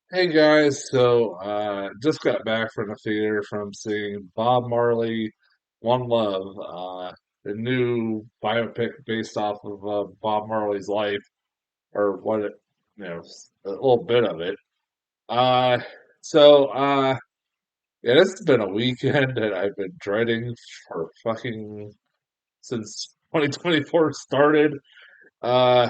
Hey guys, just got back from the theater from seeing Bob Marley, One Love, the new biopic based off of Bob Marley's life, or what it, a little bit of it. Uh, so, uh, yeah, this has been a weekend that I've been dreading for fucking since 2024 started. Uh,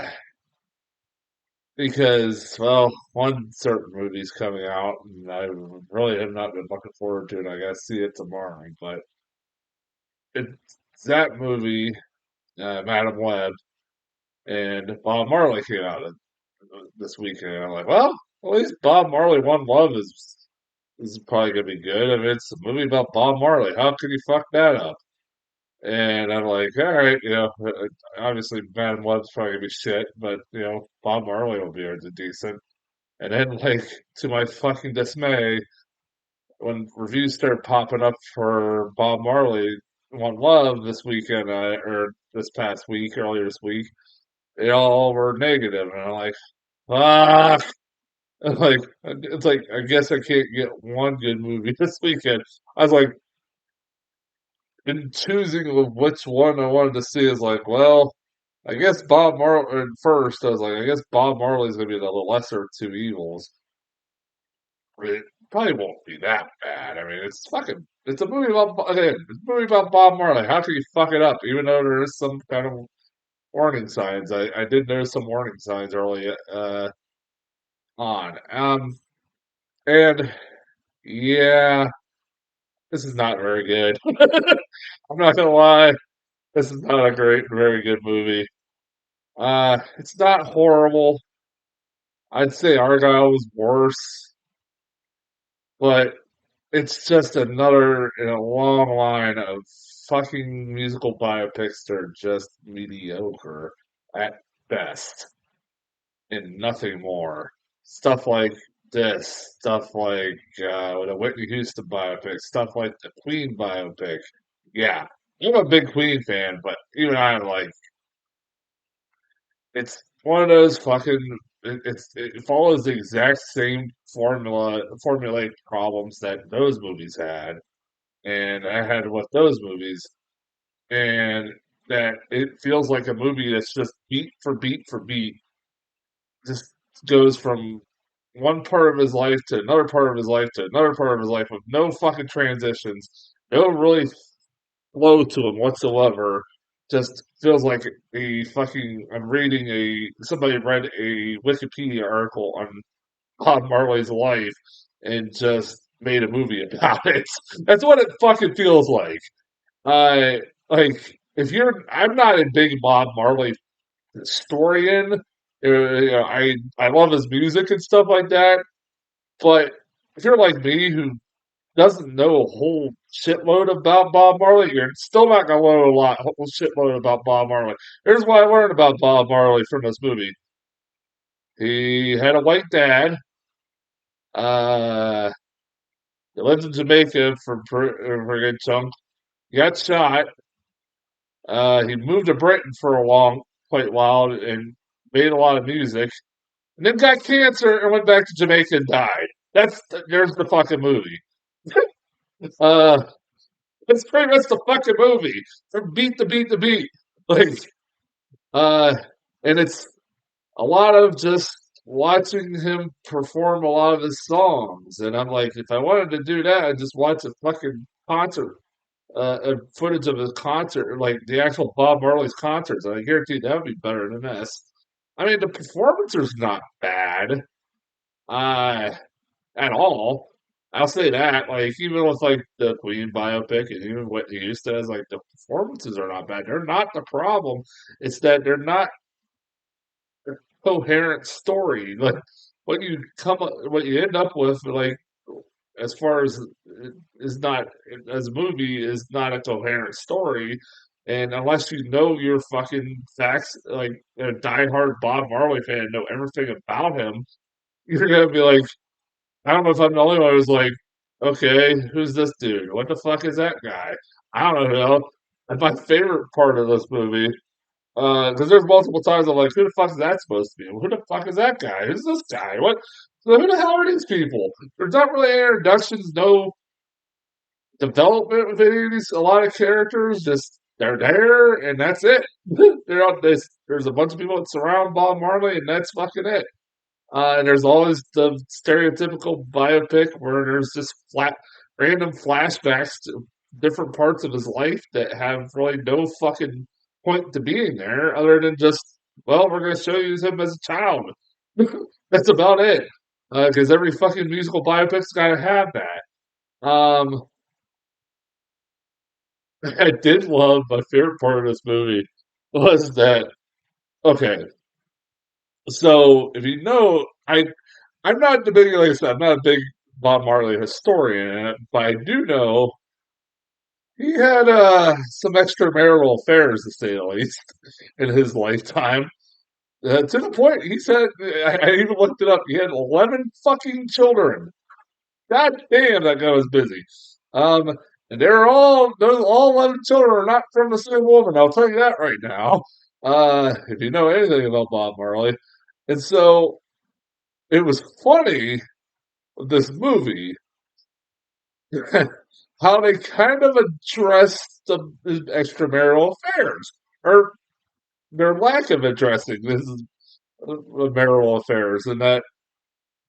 Because, well, one certain movie's coming out, and I really have not been looking forward to it. I gotta see it tomorrow, but it's that movie, Madam Web, and Bob Marley came out this weekend. I'm like, well, at least Bob Marley One Love is probably gonna be good. I mean, it's a movie about Bob Marley. How could you fuck that up? And I'm like, all right, obviously Madam Web's probably gonna be shit, but Bob Marley will be decent. And then, like, to my fucking dismay, when reviews started popping up for Bob Marley One Love this weekend, or this past week, earlier this week, they all were negative, and I'm like, fuck. I'm like, it's like, I guess I can't get one good movie this weekend. I was like, in choosing of which one I wanted to see, is like, well, I guess Bob Marley, at first, I was like, I guess Bob Marley's gonna be the lesser of two evils. It probably won't be that bad. I mean, it's a movie about, again, it's a movie about Bob Marley. How can you fuck it up? Even though there is some kind of warning signs. I did notice some warning signs early on. And yeah, this is not very good. I'm not gonna lie. This is not a very good movie. It's not horrible. I'd say Argyle was worse, but it's just another in a long line of fucking musical biopics that are just mediocre at best and nothing more. Stuff like this, stuff like the Whitney Houston biopic, stuff like the Queen biopic. Yeah, I'm a big Queen fan, but even I'm like, it's one of those fucking. It follows the exact same formulaic problems that those movies had and I had with those movies, and that it feels like a movie that's just beat for beat for beat, just goes from one part of his life to another part of his life to another part of his life with no fucking transitions, no really flow to him whatsoever. Just feels like a fucking. I'm reading somebody read a Wikipedia article on Bob Marley's life and just made a movie about it. That's what it fucking feels like. Uh, like if you're, I'm not a big Bob Marley historian. I love his music and stuff like that. But if you're like me, who doesn't know a whole shitload about Bob Marley, you're still not gonna learn a whole shitload about Bob Marley. Here's what I learned about Bob Marley from this movie. He had a white dad. Uh, he lived in Jamaica for a good chunk. He got shot. He moved to Britain for quite a while, and made a lot of music, and then got cancer and went back to Jamaica and died. There's the fucking movie. Uh, it's pretty much the fucking movie from beat to beat to beat. Like, uh, and it's a lot of just watching him perform a lot of his songs. And I'm like, if I wanted to do that, I'd just watch a fucking concert, footage of his concert, like the actual Bob Marley's concerts. And I guarantee that would be better than this. I mean, the performance is not bad, uh, at all. I'll say that. Like, even with like the Queen biopic and even what he used to, as like the performances are not bad. They're not the problem. It's that they're not a coherent story. Like, what you end up with, like, as far as is not as a movie is not a coherent story. And unless you know your fucking facts, like a diehard Bob Marley fan, know everything about him, you're gonna be like, I don't know if I'm the only one who's like, okay, who's this dude? What the fuck is that guy? I don't know. And my favorite part of this movie, because there's multiple times I'm like, who the fuck is that supposed to be? Who the fuck is that guy? Who's this guy? What? So who the hell are these people? There's not really any introductions, no development with any of these. A lot of characters just they're there and that's it. They're on this. There's a bunch of people that surround Bob Marley and that's fucking it. And there's always the stereotypical biopic where there's just random flashbacks to different parts of his life that have really no fucking point to being there other than just, well, we're going to show you him as a child. That's about it. Because every fucking musical biopic's got to have that. Um, I did love my favorite part of this movie was that, okay, so if you know, I'm not the big, like I said, I'm not a big Bob Marley historian, but I do know he had some extramarital affairs, to say the least, in his lifetime. To the point, he said, I even looked it up, he had 11 fucking children. God damn, that guy was busy. Um, and those all 11 children are not from the same woman, I'll tell you that right now. If you know anything about Bob Marley. And so it was funny, this movie, how they kind of addressed the extramarital affairs, or their lack of addressing this marital affairs, and that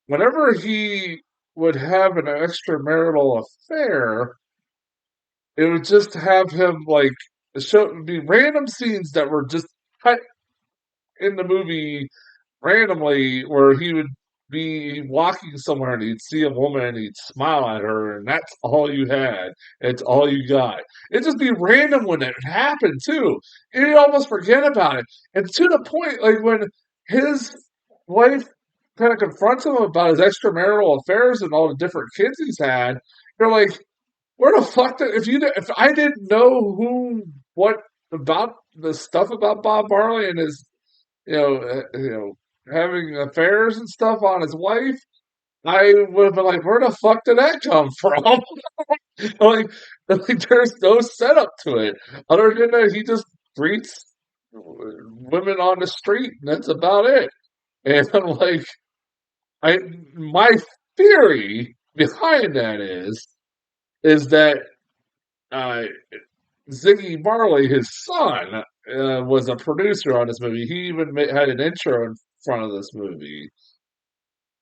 whenever he would have an extramarital affair, it would just have him like be random scenes that were just cut in the movie randomly where he would be walking somewhere and he'd see a woman and he'd smile at her and that's all you had. It's all you got. It'd just be random when it happened too. You'd almost forget about it. And to the point, like when his wife kind of confronts him about his extramarital affairs and all the different kids he's had, you're like, where the fuck did, if I didn't know what about the stuff about Bob Marley and his having affairs and stuff on his wife, I would have been like, where the fuck did that come from? like, there's no setup to it other than that he just greets women on the street, and that's about it. And I'm like, I my theory behind that is that uh, Ziggy Marley, his son, was a producer on this movie. He even had an intro in front of this movie,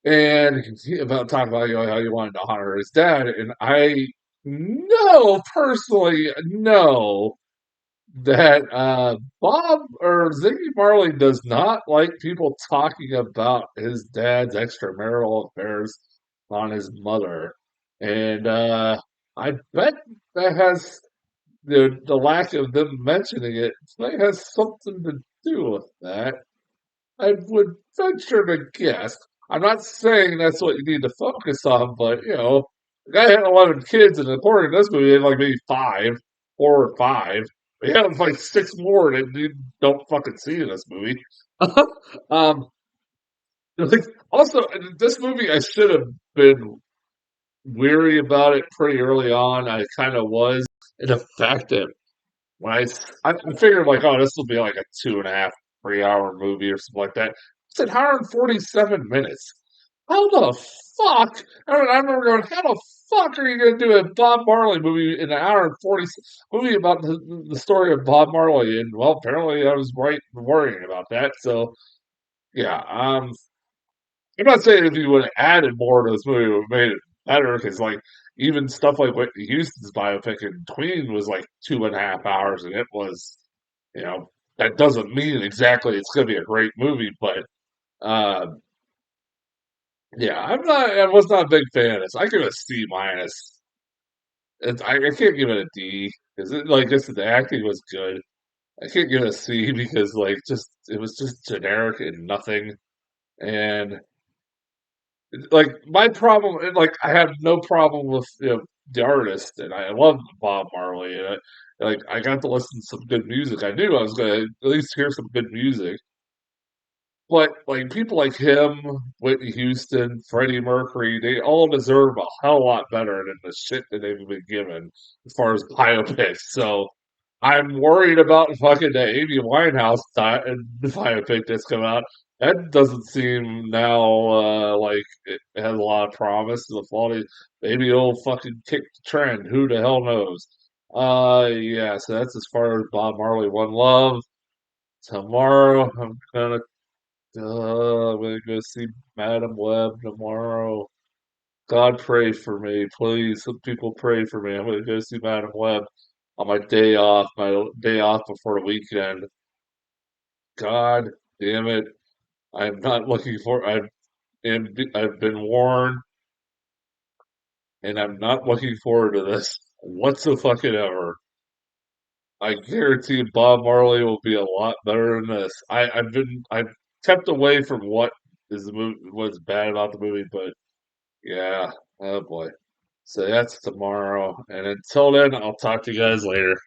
and about talking about how you wanted to honor his dad. And I know personally know that Bob or Ziggy Marley does not like people talking about his dad's extramarital affairs on his mother, and I bet that has the lack of them mentioning it might have something to do with that. I would venture to guess. I'm not saying that's what you need to focus on, but the guy had 11 kids, and according to this movie, he had like maybe 4 or 5. He had like 6 more that you don't fucking see in this movie. um, like, also, in this movie, I should have been weary about it pretty early on. I kind of was. And the fact that when I figured like, oh, this will be like a 2.5, 3 hour movie or something like that. It's an hour and 47 minutes. How the fuck? I remember going, how the fuck are you going to do a Bob Marley movie in an hour and 40 movie about the story of Bob Marley? And well, apparently I was right worrying about that. So yeah, I'm not saying if you would have added more to this movie, it would have made it better because, like, even stuff like Whitney Houston's biopic in Queen was like 2.5 hours, and it was, you know, that doesn't mean exactly it's going to be a great movie, but uh, yeah, I was not a big fan of this. I give it a C minus. I can't give it a D because like this, the acting was good. I can't give it a C because like just it was just generic and nothing, and like my problem, like I have no problem with the artist, and I love Bob Marley, and like I got to listen to some good music. I knew I was going to at least hear some good music, but like people like him, Whitney Houston, Freddie Mercury, they all deserve a hell of a lot better than the shit that they've been given as far as biopics. So I'm worried about fucking the Amy Winehouse biopic that's come out. That doesn't seem now like it has a lot of promise to the fall. Maybe it'll fucking kick the trend. Who the hell knows? Yeah. So that's as far as Bob Marley One Love. Tomorrow, I'm gonna go see Madam Web tomorrow. God pray for me, please. Some people pray for me. I'm gonna go see Madam Web on my day off before the weekend. God damn it. I'm not looking for I've been warned and I'm not looking forward to this whatsoever. I guarantee Bob Marley will be a lot better than this. I've kept away from what is the movie what's bad about the movie, but yeah, oh boy. So that's tomorrow. And until then, I'll talk to you guys later.